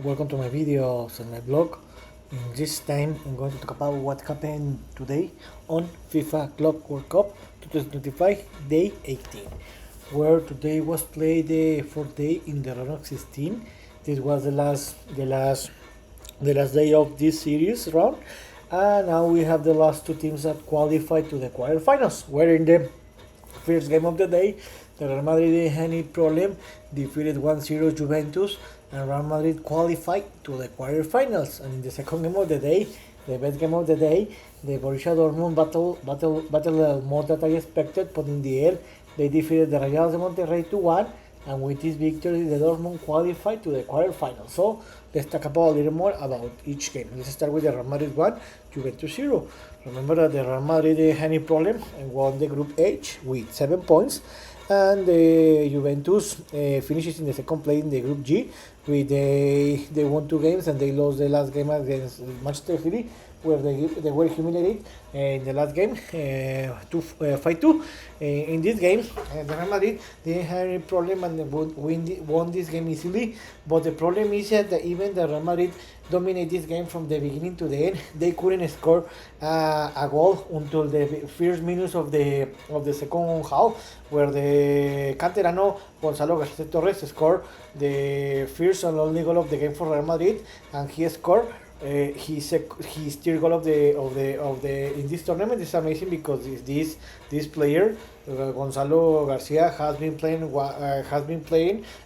Welcome to my videos and my blog. In this time, I'm going to talk about what happened today on FIFA Club World Cup 2025 Day 18, where today was played the fourth day in the round of 16. This was the last day of this series round, and now we have the last two teams that qualified to the quarterfinals. Where in the first game of the day, the Real Madrid didn't have any problem, defeated 1-0 Juventus, and Real Madrid qualified to the quarterfinals. And in the second game of the day, the best game of the day, the Borussia Dortmund battle more than I expected, but in the end, they defeated the Rayados de Monterrey 2-1, and with this victory, the Dortmund qualified to the quarterfinals. So let's talk about a little more about each game. Let's start with the Real Madrid 1, Juventus 0. Remember that the Real Madrid didn't have any problem and won the Group H with 7 points, and the Juventus finishes in the second place in the Group G with they won 2 games and they lost the last game against Manchester City, where they were humiliated in the last game 5-2. In this game, the Real Madrid didn't have any problem and they won this game easily. But the problem is that even the Real Madrid dominate this game from the beginning to the end, they couldn't score a goal until the first minutes of the second half, where the canterano Gonzalo García Torres scored the first and only goal of the game for Real Madrid, and he scored his third goal of the in this tournament. Is amazing because this player Gonzalo Garcia has been playing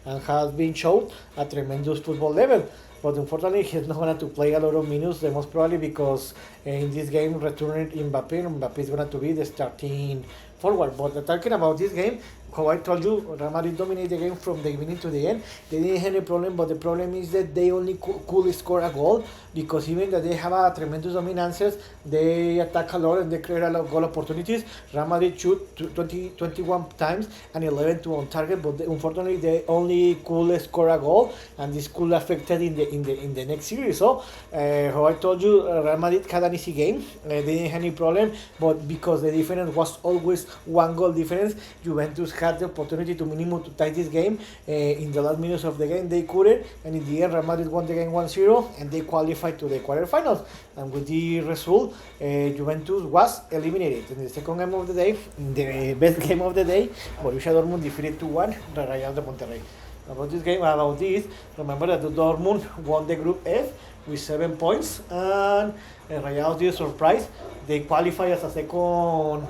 and has been shown a tremendous football level. But unfortunately, he's not going to play a lot of minutes, the most probably because in this game, returned Mbappe is going to be the starting forward. But talking about this game, how I told you, Real Madrid dominated the game from the beginning to the end. They didn't have any problem, but the problem is that they only could score a goal, because even that they have a tremendous dominance, they attack a lot and they create a lot of goal opportunities. Real Madrid shoot 21 times and 11 to on target, but unfortunately they only could score a goal, and this could affect it in the next series. So how I told you, Real Madrid had an easy game. They didn't have any problem, but because the difference was always one goal difference, Juventus had the opportunity to minimum to tie this game. In the last minutes of the game they couldn't, and in the end Real Madrid won the game 1-0 and they qualified to the quarterfinals. And with the result, Juventus was eliminated. In the second game of the day, in the best game of the day, Borussia Dortmund defeated 2-1 the Rayados de Monterrey. About this, remember that the Dortmund won the Group F with 7 points, and Rayados did a surprise. They qualify as a second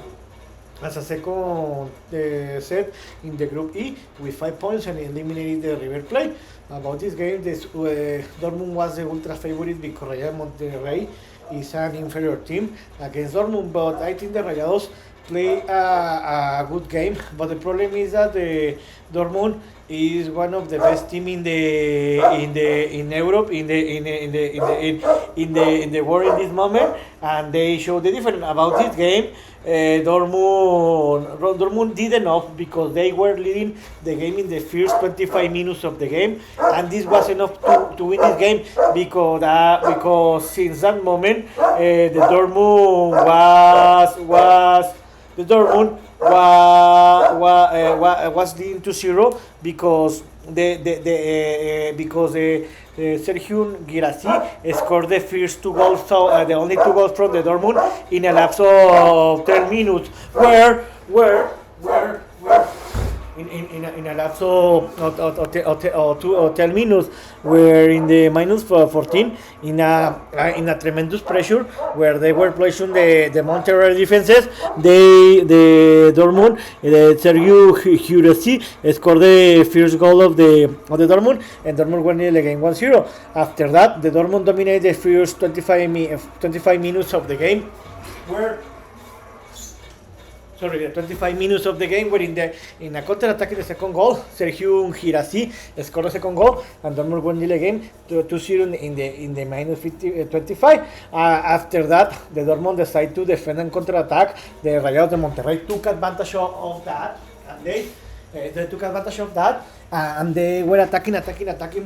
set in the Group E with 5 points and eliminated the River Plate. About this game, Dortmund was the ultra favorite because Rayados Monterrey is an inferior team against Dortmund, but I think the Rayados play a good game. But the problem is that the Dortmund is one of the best team in Europe, in the world in this moment, and they show the difference. About this game, Dortmund did enough because they were leading the game in the first 25 minutes of the game, and this was enough to win this game because since that moment the Dortmund was leading 2-0 because Sergio Girassi scored the first 2 goals, so the only 2 goals from the Dortmund in a lapse of 10 minutes, where in a lapse of 10 minutes, where in the minus 14, in a tremendous pressure, where they were placing the Monterrey defenses, the Dortmund, Sergio Girassi scored the first goal of the Dortmund, and Dortmund won the game 1-0. After that, the Dortmund dominated the first 25 minutes of the game, where the 25 minutes of the game were in a counter-attack in the second goal. Sergio Girassi scored the second goal, and Dortmund won the game 2-0 in the minus 25. After that, the Dortmund decided to defend and counter-attack. The Rayados de Monterrey took advantage of that, and they took advantage of that, and they were attacking,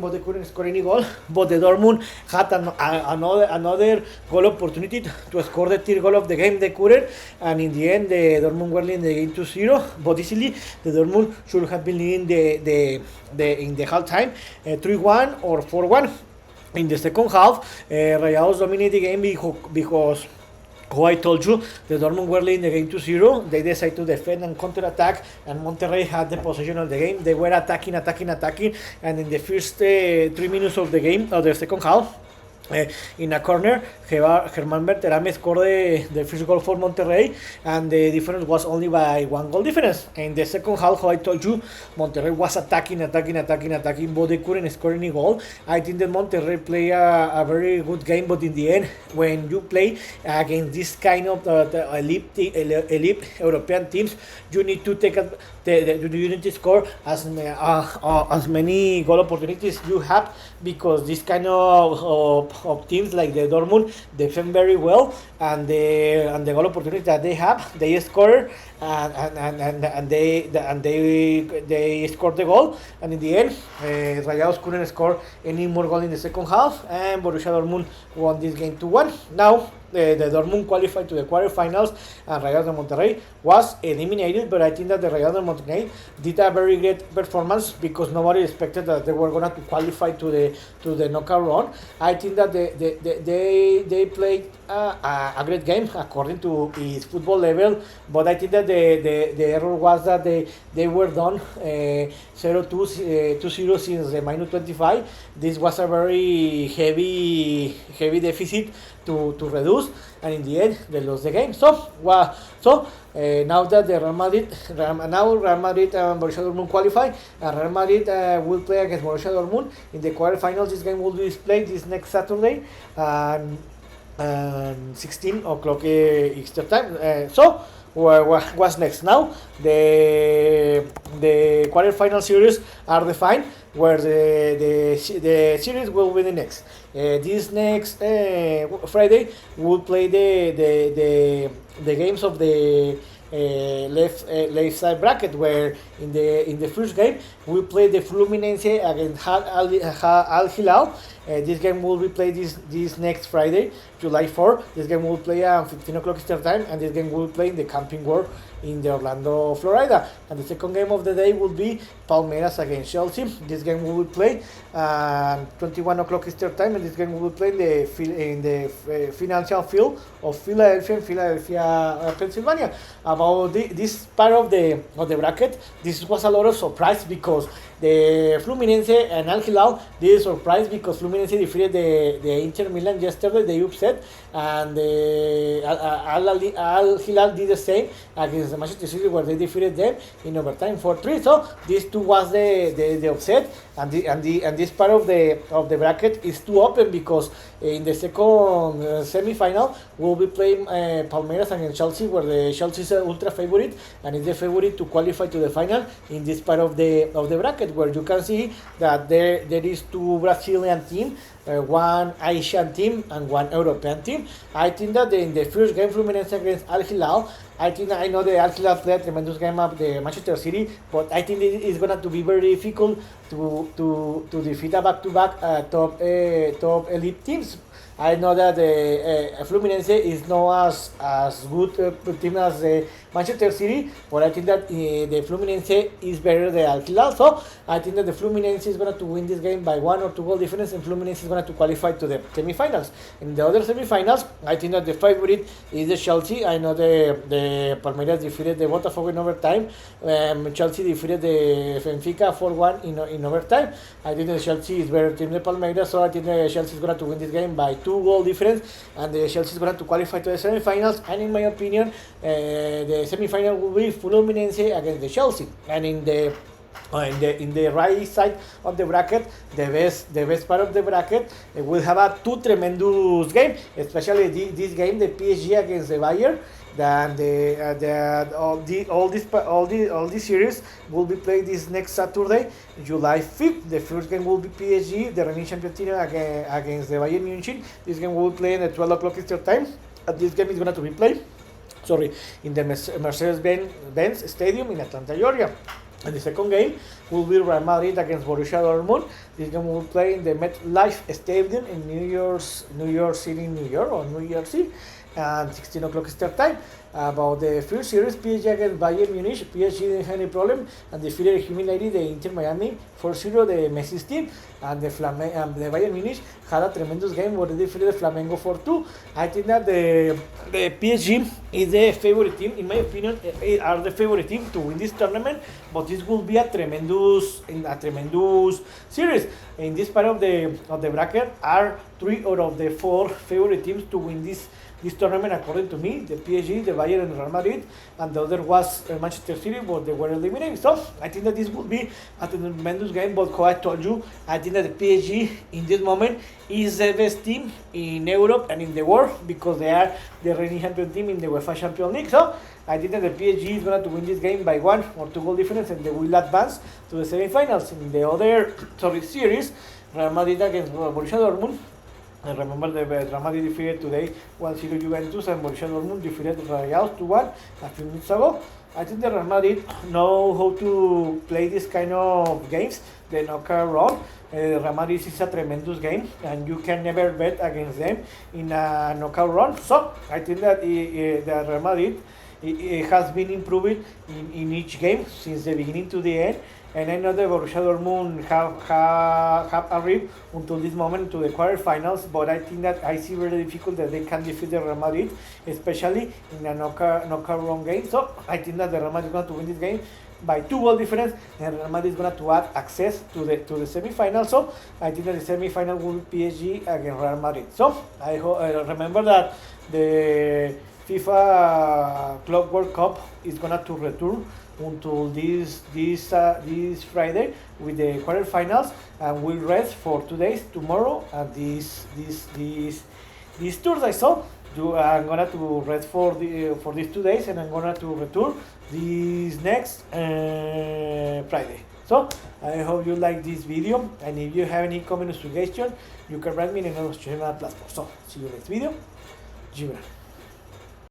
but they couldn't score any goal. But the Dortmund had another goal opportunity to score the third goal of the game. They couldn't, and in the end, the Dortmund were leading the game 2-0. But easily, the Dortmund should have been leading in the halftime 3-1 or 4-1. In the second half, Rayados dominated the game because who I told you, the Dortmund were leading the game 2-0. They decided to defend and counter-attack, and Monterrey had the possession of the game. They were attacking, and in the first 3 minutes of the game, of the second half, in a corner, Germán Berterame scored the first goal for Monterrey, and the difference was only by 1 goal difference. In the second half, how I told you, Monterrey was attacking, but they couldn't score any goal. I think that Monterrey played a very good game, but in the end, when you play against this kind of elite European teams, you need to take you need to score as many goal opportunities you have, because this kind of teams like the Dortmund defend very well, and the goal opportunities that they have, they score, and they scored the goal, and in the end, Rayados couldn't score any more goal in the second half, and Borussia Dortmund won this game 2-1. Now the Dortmund qualified to the quarterfinals, and Rayados de Monterrey was eliminated, but I think that the Rayados de Monterrey did a very great performance, because nobody expected that they were going to qualify to the knockout round. I think that they played a great game according to his football level, but I think that the error was that they were done 2-0 since the minus 25. This was a very heavy deficit to reduce, and in the end they lost the game. So now that the Real Madrid and Borussia Dortmund qualify, and Real Madrid will play against Borussia Dortmund in the quarterfinals. This game will be played this next Saturday, and 16 o'clock Eastern time. So what's next now? The quarterfinal series are defined, where the series will be the next. This next Friday we'll play the games of the left side bracket, where in the first game we play the Fluminense against Al Hilal. This game will be played this next Friday, July 4. This game will play at 15 o'clock Eastern time, and this game will play in the Camping World in the Orlando, Florida. And the second game of the day will be Palmeiras against Chelsea. This game will be played at 21 o'clock Eastern time, and this game will be played in the financial field of Philadelphia, Pennsylvania. About this part of the bracket, this was a lot of surprise, because the Fluminense and Al Hilal did surprise, because Fluminense defeated the Inter Milan yesterday. They upset, and Al Hilal did the same against the Manchester City, where they defeated them in overtime 4-3. So these two was the upset, and this part of the bracket is too open, because in the second semi-final we'll be playing Palmeiras against Chelsea, where the Chelsea is an ultra favorite and is the favorite to qualify to the final in this part of the bracket, where you can see that there is two Brazilian teams, one Asian team and one European team. I think that in the first game, Fluminense against Al Hilal, I know the Al Hilal played a tremendous game of the Manchester City, but I think it is going to be very difficult to defeat a back-to-back top elite teams. I know that the Fluminense is not as good team as the Manchester City, but I think that the Fluminense is better than Al Hilal. So I think that the Fluminense is going to win this game by 1 or 2 goal difference, and Fluminense is going to qualify to the semifinals. In the other semifinals, I think that the favorite is the Chelsea. I know the Palmeiras defeated the Botafogo in overtime. Chelsea defeated the Benfica 4-1 in overtime. I think the Chelsea is better team than Palmeiras, so I think the Chelsea is going to win this game by 2 goal difference, and the Chelsea is going to qualify to the semifinals. And in my opinion, the semifinal will be Fluminense against the Chelsea. And in the right side of the bracket, the best part of the bracket, will have two tremendous games, especially this game, the PSG against the Bayern. Then all this series will be played this next Saturday, July 5th. The first game will be PSG, the reigning champion team, against the Bayern Munich. This game will be played at 12 o'clock Eastern time. And this game is going to be played in the Mercedes-Benz Stadium in Atlanta, Georgia. And the second game will be Real Madrid against Borussia Dortmund. This game will play in the MetLife Stadium in New York City, New York, or New Jersey. and 16 o'clock start time. About the first series, PSG against Bayern Munich, PSG didn't have any problem and defeated humiliated the Inter Miami 4-0, the Messi's team, and the Bayern Munich had a tremendous game where they defeated Flamengo 4-2. I think that the PSG is the favorite team, in my opinion, are the favorite team to win this tournament, but this will be a tremendous series. In this part of the bracket are 3 out of the 4 favorite teams to win this tournament, according to me: the PSG, the Bayern, and Real Madrid, and the other was Manchester City, but they were eliminated. So I think that this will be a tremendous game. But how I told you, I think that the PSG in this moment is the best team in Europe and in the world, because they are the reigning champion team in the UEFA Champions League. So I think that the PSG is going to win this game by 1 or 2 goal difference, and they will advance to the semi-finals. In the other series, Real Madrid against Borussia Dortmund. And remember, the Real Madrid defeated today 1-0 Juventus, and Borussia Dortmund defeated Rayados 2-1 a few minutes ago. I think the Real Madrid know how to play this kind of games, the knockout round. Real Madrid is a tremendous game, and you can never bet against them in a knockout round. So I think that the Real Madrid it has been improving in each game since the beginning to the end. And I know the Borussia Dortmund have arrived until this moment to the quarterfinals, but I think that I see very difficult that they can defeat the Real Madrid, especially in a knockout round game. So I think that the Real Madrid is going to win this game by 2 goal difference, and Real Madrid is going to add access to the semi-final. So I think that the semi-final will be PSG against Real Madrid. So I remember that the FIFA Club World Cup is going to return until this Friday with the quarterfinals, and we'll rest for 2 days, tomorrow and these Thursday. So I'm gonna to rest for these 2 days, and I'm gonna to return this next Friday. So I hope you like this video, and if you have any comment or suggestion, you can write me in another channel platform. So see you next video. Gibran.